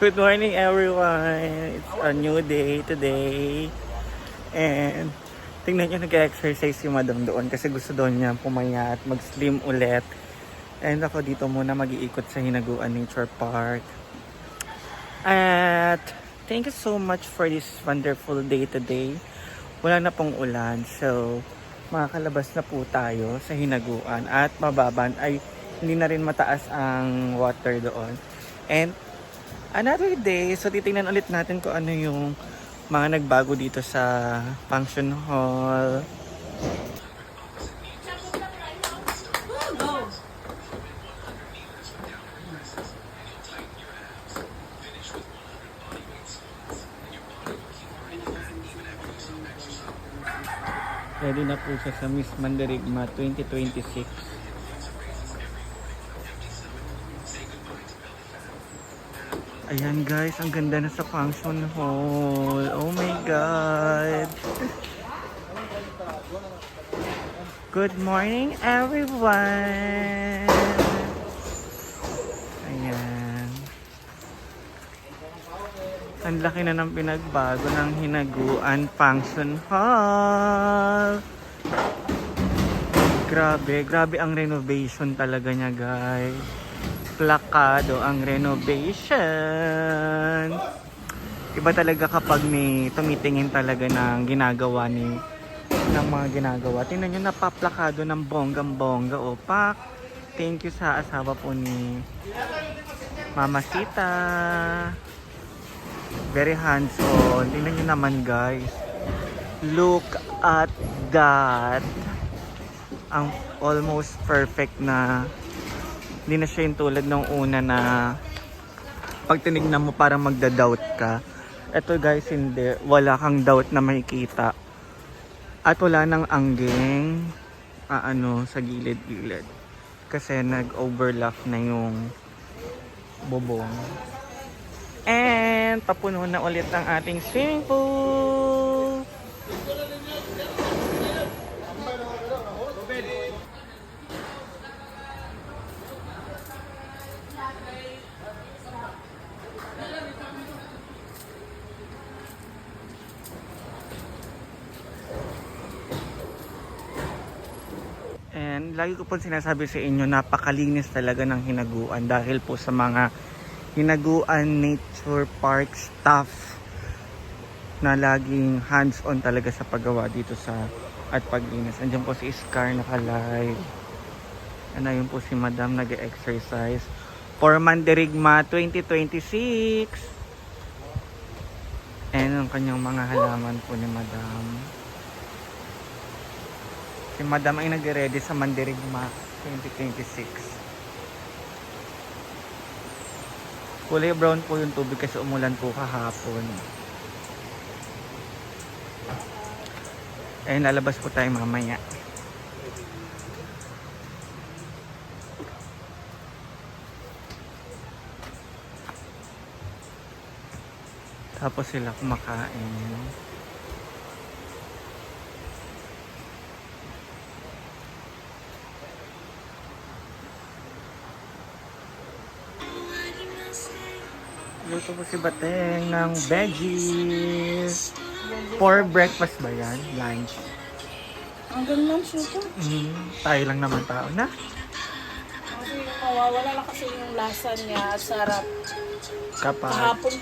Good morning everyone! It's a new day today. And tingnan nyo, nag-exercise si madam doon kasi gusto doon niya pumaya at mag-slim ulit. And ako dito muna mag-iikot sa Hinaguan Nature Park. At thank you so much for this wonderful day today. Wala na pong ulan, so makakalabas na po tayo sa Hinaguan at mababan ay hindi na rin mataas ang water doon. And another day, so titingnan ulit natin kung ano yung mga nagbago dito sa function hall. Ready na po siya sa Miss Mandirigma 2026. Ayan guys, ang ganda na sa function hall. Oh my god. Good morning everyone. Ayan. Ang laki na ng pinagbago ng Hinaguan Function Hall. Grabe ang renovation talaga niya guys. Plakado ang renovation. Iba talaga kapag may tumitingin talaga ng ginagawa ng mga ginagawa. Tingnan nyo, napaplakado ng bonggang-bongga. O, pak! Thank you sa asawa po ni Mama Sita. Very hands-on. Tingnan nyo naman guys. Look at that. Ang almost perfect na. Hindi na siya yung tulad ng una na pag tinignan mo parang magda-doubt ka. Ito guys, hindi. Wala kang doubt na makikita. At wala nang angging sa gilid-gilid. Kasi nag-overlap na yung bubong. And papuno na ulit ang ating swimming pool. And lagi ko po sinasabi sa inyo, napakalinis talaga ng Hinaguan dahil po sa mga Hinaguan Nature Park staff na laging hands-on talaga sa paggawa dito sa at paglinis. Andiyan po si Scar naka-live. And ayun po si Madam nag-exercise for Mandirigma 2026. And ang kanyang mga halaman po ni Madam. Si Madam ay nag-ready sa Mandirigma 2026. Kulay brown po yung tubig kasi umulan po kahapon. Eh, lalabas po tayo mamaya. Tapos sila kumakain. Luto po si Bateng ng veggies. For breakfast ba yan? Lunch? Hanggang lunch nito. Tayo lang naman tao na. Kasi mawawala lang kasi yung lasa niya. Sarap. Kapag Kahapon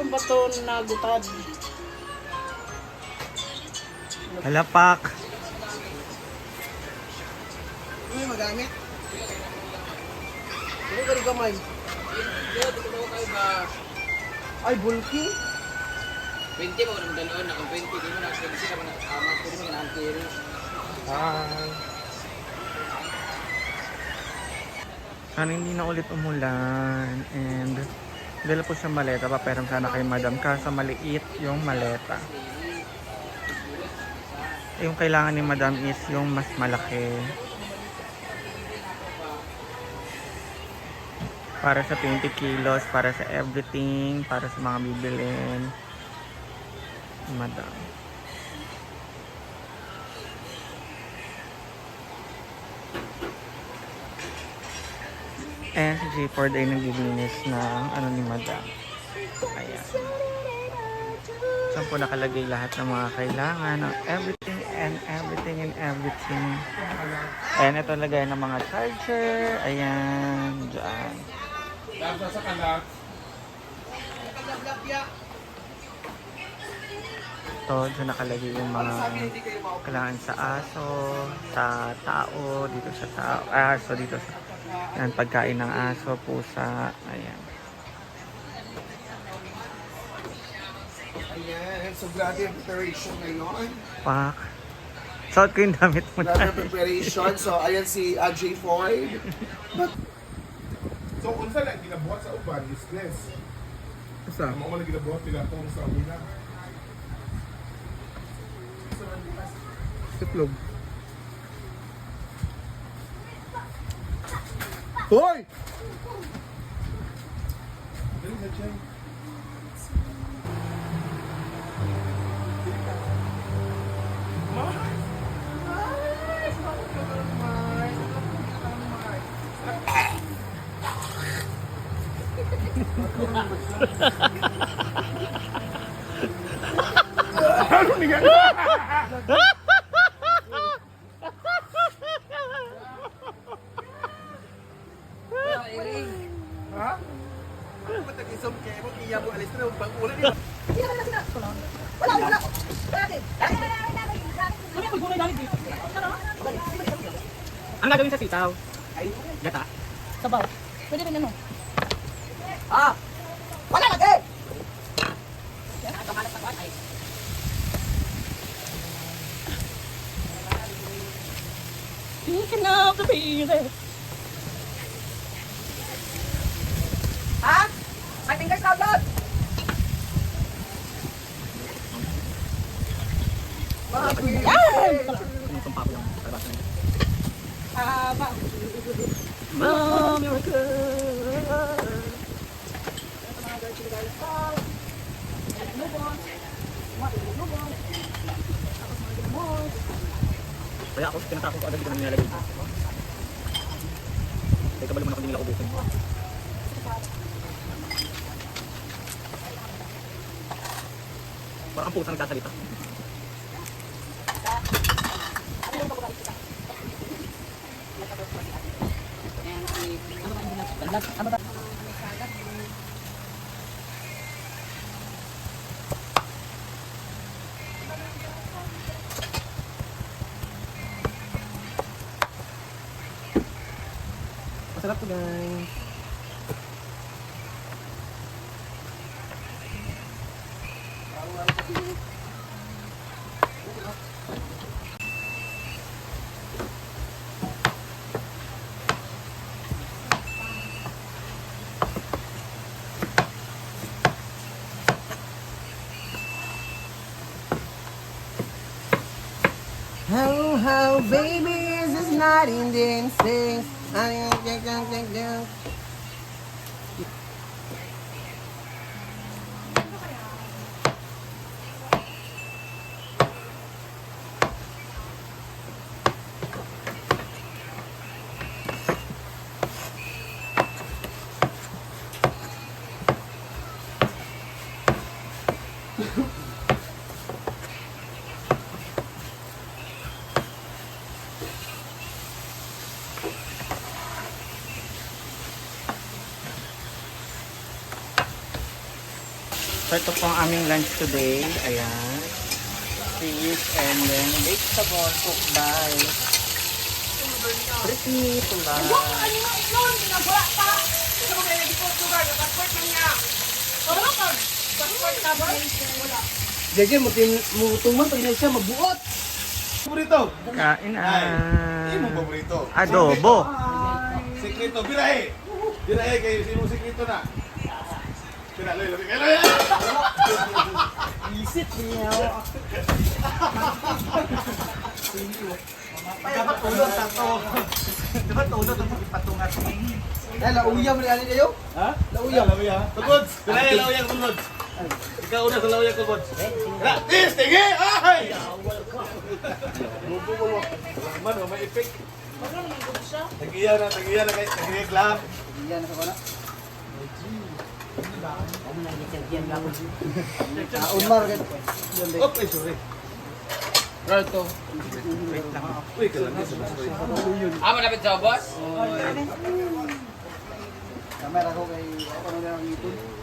pa to nagutad. halapak. Ano magamit? Ano ka rin kamay? Ay, bulky? 20 mo nang dalon na 20 di mo na kasi ka na ama ko rin ang kiri. Sana hindi na ulit umulan. And dala po sa maleta. Paperam sana kay Madam. Kaso maliit yung maleta. Yung kailangan ni Madam is yung mas malaki. Para sa 20 kilos, para sa everything, para sa mga bibilin. Madam. Ayan, si J4 ay naglilinis ng ano ni Madam. Ayan. Saan po nakalagay lahat ng mga kailangan, ng everything and everything and everything. Ayan, ito lagay ng mga charger. Ayan, dyan. Sa kanak. Ito, dyan nakalagay yung mga kailangan sa aso, sa tao, dito sa tao, aso, dito sa ayan, pagkain ng aso, pusa, ayan. Ayan, so grabe yung preparation ngayon. Pak. Suot ko yung damit mo Grabe na. yung preparation. So, ayan si J. Ford. So, unsa lang ginabuhat sa uban is less. Basta. Mo lang ginabuhat nila kung sa una. Sitlog. Hoy! Dali na Chay. Matag-isom kayo mo, iya mo alis na bang ulan niya. Ang gagawin sa sitaw ay gata. Sabaw. Pwede rin ano. Wala lagi! Thinking of the baby. Ha? My fingers out loud! Yan! Itong papo yung kalabasan nito. Mom, you're good. Kaya ako, tinatapos ko agad dito na nilalagay. Kaya kabalo mo na kung hindi nila ubusin. Parang ang pusa nagsasalita. Masarap to guys. How, baby, is this night in dancing? So ito po ang aming lunch today. Ayan. Fish and then vegetable cooked by Pretty Tulay. Jajan, mutuman pag na siya mabuot. Paborito. Kain Ay, mo na. paborito. Adobo. Sekreto, birahe. Birahe kayo, sino sekreto na? Pinaloy, loy. Isit niya. Dapat tulog sa to. Dapat tulog ang patungat ning. Lauya mo rin kayo? Ha? Lauya. Lauya. Tugod. Birahe, lauya, tugod. Ikaw una sa lauya, tugod. Tis, tinggi! Ay! Bubo mo. Man, may effect. Tagiya na, tagiya na. Tagiya lang. Diyan sa kono. Umar ka. Oh, ay, sorry. Rolto. Uy, kalangis. Malapit sa boss? Kamera ko kay ako na lang ngipon.